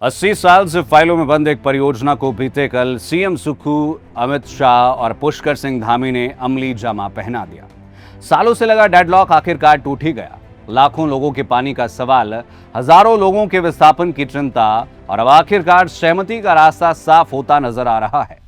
80 साल से फाइलों में बंद एक परियोजना को बीते कल सीएम सुक्खू, अमित शाह और पुष्कर सिंह धामी ने अमली जामा पहना दिया। सालों से लगा डेडलॉक आखिरकार टूट ही गया। लाखों लोगों के पानी का सवाल, हजारों लोगों के विस्थापन की चिंता और अब आखिरकार सहमति का रास्ता साफ होता नजर आ रहा है।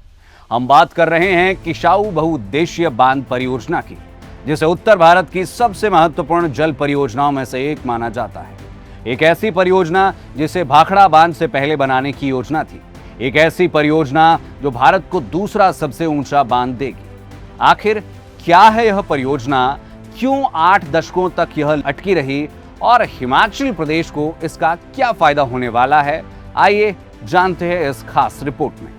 हम बात कर रहे हैं किशाऊ बहुउद्देशीय बांध परियोजना की, जिसे उत्तर भारत की सबसे महत्वपूर्ण जल परियोजनाओं में से एक माना जाता है। एक ऐसी परियोजना जिसे भाखड़ा बांध से पहले बनाने की योजना थी। एक ऐसी परियोजना जो भारत को दूसरा सबसे ऊंचा बांध देगी। आखिर क्या है यह परियोजना, क्यों 8 दशकों तक यह अटकी रही और हिमाचल प्रदेश को इसका क्या फायदा होने वाला है, आइए जानते हैं इस खास रिपोर्ट में।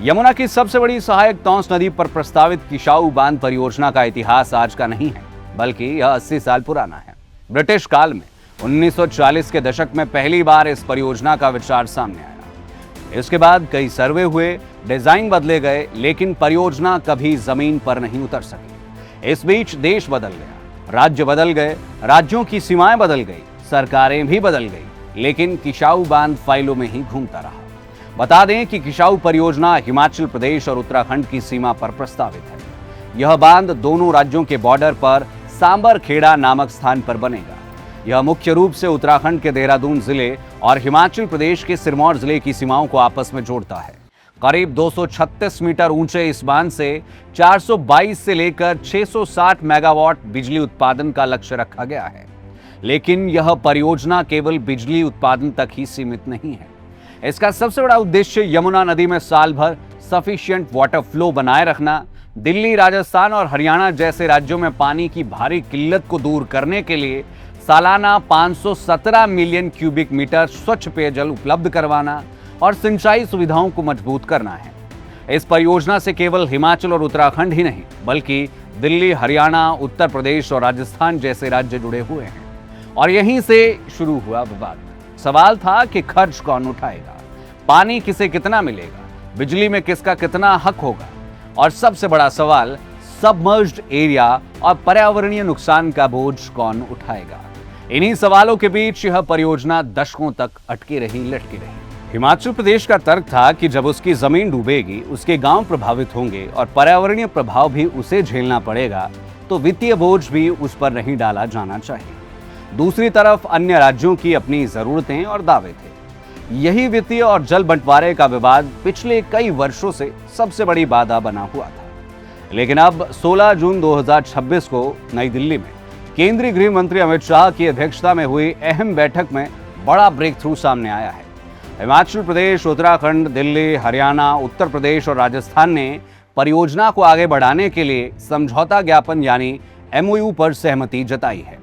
यमुना की सबसे बड़ी सहायक तौंस नदी पर प्रस्तावित किशाऊ बांध परियोजना का इतिहास आज का नहीं है, बल्कि यह 80 साल पुराना है। ब्रिटिश काल में 1940 के दशक में पहली बार इस परियोजना का विचार सामने आया। इसके बाद कई सर्वे हुए, डिजाइन बदले गए, लेकिन परियोजना कभी जमीन पर नहीं उतर सकी। इस बीच देश बदल गया, राज्य बदल गए, राज्यों की सीमाएं बदल गई, सरकारें भी बदल गई, लेकिन किशाऊ बांध फाइलों में ही घूमता रहा। बता दें कि किशाऊ परियोजना हिमाचल प्रदेश और उत्तराखंड की सीमा पर प्रस्तावित है। यह बांध दोनों राज्यों के बॉर्डर पर सांबरखेड़ा नामक स्थान पर बनेगा। यह मुख्य रूप से उत्तराखंड के देहरादून जिले और हिमाचल प्रदेश के सिरमौर जिले की सीमाओं को आपस में जोड़ता है। करीब 236 मीटर ऊंचे इस बांध से 422 से लेकर 660 मेगावाट बिजली उत्पादन का लक्ष्य रखा गया है। लेकिन यह परियोजना केवल बिजली उत्पादन तक ही सीमित नहीं है। इसका सबसे बड़ा उद्देश्य यमुना नदी में साल भर सफिशिएंट वाटर फ्लो बनाए रखना, दिल्ली, राजस्थान और हरियाणा जैसे राज्यों में पानी की भारी किल्लत को दूर करने के लिए सालाना 517 मिलियन क्यूबिक मीटर स्वच्छ पेयजल उपलब्ध करवाना और सिंचाई सुविधाओं को मजबूत करना है। इस परियोजना से केवल हिमाचल और उत्तराखंड ही नहीं, बल्कि दिल्ली, हरियाणा, उत्तर प्रदेश और राजस्थान जैसे राज्य जुड़े हुए हैं। और यहीं से शुरू हुआ विवाद। सवाल था कि खर्च कौन उठाएगा, पानी किसे कितना मिलेगा, बिजली में किसका कितना हक होगा, और सबसे बड़ा सवाल, सबमर्ज्ड एरिया और पर्यावरणीय नुकसान का बोझ कौन उठाएगा। इन्हीं सवालों के बीच यह परियोजना दशकों तक अटकी रही, लटकी रही। हिमाचल प्रदेश का तर्क था कि जब उसकी जमीन डूबेगी, उसके गांव प्रभावित होंगे और पर्यावरणीय प्रभाव भी उसे झेलना पड़ेगा, तो वित्तीय बोझ भी उस पर नहीं डाला जाना चाहिए। दूसरी तरफ अन्य राज्यों की अपनी जरूरतें और दावे थे। यही वित्तीय और जल बंटवारे का विवाद पिछले कई वर्षों से सबसे बड़ी बाधा बना हुआ था। लेकिन अब 16 जून 2026 को नई दिल्ली में केंद्रीय गृह मंत्री अमित शाह की अध्यक्षता में हुई अहम बैठक में बड़ा ब्रेक थ्रू सामने आया है। हिमाचल प्रदेश, उत्तराखंड, दिल्ली, हरियाणा, उत्तर प्रदेश और राजस्थान ने परियोजना को आगे बढ़ाने के लिए समझौता ज्ञापन यानी MOU पर सहमति जताई है।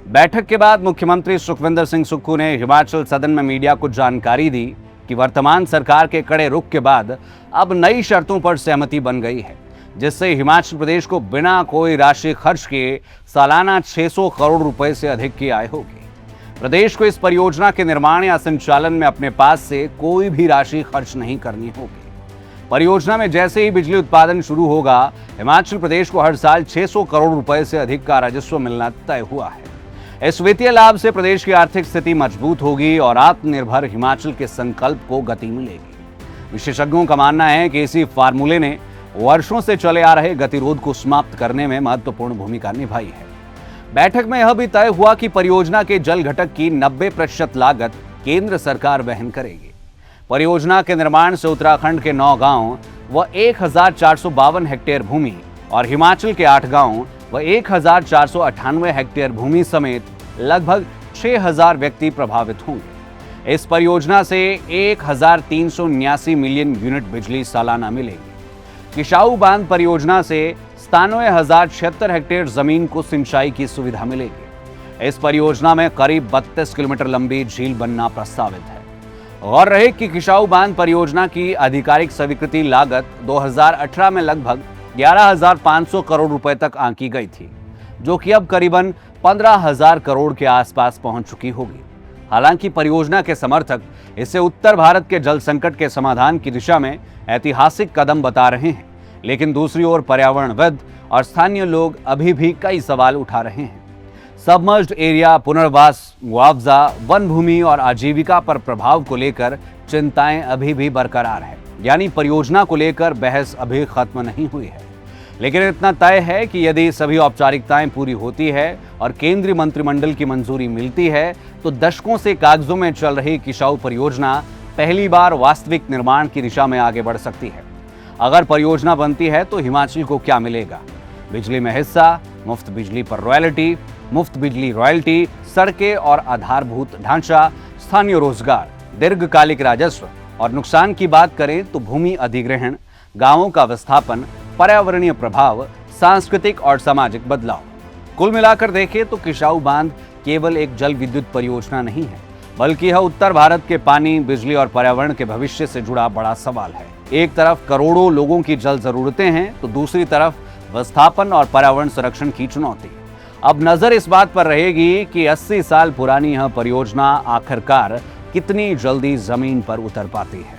बैठक के बाद मुख्यमंत्री सुखविंदर सिंह सुक्खू ने हिमाचल सदन में मीडिया को जानकारी दी कि वर्तमान सरकार के कड़े रुख के बाद अब नई शर्तों पर सहमति बन गई है, जिससे हिमाचल प्रदेश को बिना कोई राशि खर्च किए सालाना 600 करोड़ रुपए से अधिक की आय होगी। प्रदेश को इस परियोजना के निर्माण या संचालन में अपने पास से कोई भी राशि खर्च नहीं करनी होगी। परियोजना में जैसे ही बिजली उत्पादन शुरू होगा, हिमाचल प्रदेश को हर साल 600 करोड़ रुपए से अधिक का राजस्व मिलना तय हुआ है। इस वित्तीय लाभ से प्रदेश की आर्थिक स्थिति मजबूत होगी और आत्मनिर्भर हिमाचल के संकल्प को गति मिलेगी। विशेषज्ञों का मानना है कि इसी फार्मूले ने वर्षों से चले आ रहे गतिरोध को समाप्त करने में महत्वपूर्ण भूमिका निभाई है। बैठक में यह भी तय हुआ कि परियोजना के जल घटक की 90% लागत केंद्र सरकार वहन करेगी। परियोजना के निर्माण से उत्तराखंड के 9 गांव व 1452 हेक्टेयर भूमि और हिमाचल के 8 गांव व 1498 हेक्टेयर भूमि समेत लगभग 6000 व्यक्ति प्रभावित होंगे। इस परियोजना से 1379 मिलियन यूनिट बिजली सालाना मिलेगी। किशाऊ बांध परियोजना से 97,076 हेक्टेयर जमीन को सिंचाई की सुविधा मिलेगी। इस परियोजना में करीब 32 किलोमीटर लंबी झील बनना प्रस्तावित है। गौर रहे कि किशाऊ बांध परियोजना की आधिकारिक स्वीकृति लागत 2018 में लगभग 11,500 करोड़ रुपए तक आंकी गई थी, जो कि अब करीबन 15,000 करोड़ के आसपास पहुंच चुकी होगी। हालांकि परियोजना के समर्थक इसे उत्तर भारत के जल संकट के समाधान की दिशा में ऐतिहासिक कदम बता रहे हैं, लेकिन दूसरी ओर पर्यावरणविद और स्थानीय लोग अभी भी कई सवाल उठा रहे हैं। सबमर्ज्ड एरिया, पुनर्वास, मुआवजा, वन भूमि और आजीविका पर प्रभाव को लेकर चिंताएं अभी भी बरकरार है। यानी परियोजना को लेकर बहस अभी खत्म नहीं हुई है। लेकिन इतना तय है कि यदि सभी औपचारिकताएं पूरी होती है और केंद्रीय मंत्रिमंडल की मंजूरी मिलती है तो दशकों से कागजों में चल रही किसाऊ परियोजना पहली बार वास्तविक निर्माण की दिशा में आगे बढ़ सकती है। अगर परियोजना बनती है तो हिमाचल को क्या मिलेगा? बिजली में हिस्सा, मुफ्त बिजली पर रॉयल्टी, मुफ्त बिजली रॉयल्टी, सड़कें और आधारभूत ढांचा, स्थानीय रोजगार, दीर्घकालिक राजस्व और नुकसान की बात करें तो भूमि अधिग्रहण, गांवों का विस्थापन, पर्यावरणीय प्रभाव, सांस्कृतिक और सामाजिक बदलाव। कुल मिलाकर देखें तो किसाऊ बांध केवल एक जल विद्युत परियोजना नहीं है, बल्कि यह उत्तर भारत के पानी, बिजली और पर्यावरण के भविष्य से जुड़ा बड़ा सवाल है। एक तरफ करोड़ों लोगों की जल जरूरतें हैं तो दूसरी तरफ विस्थापन और पर्यावरण संरक्षण की चुनौती। अब नजर इस बात पर रहेगी कि 80 साल पुरानी यह परियोजना आखिरकार कितनी जल्दी जमीन पर उतर पाती है।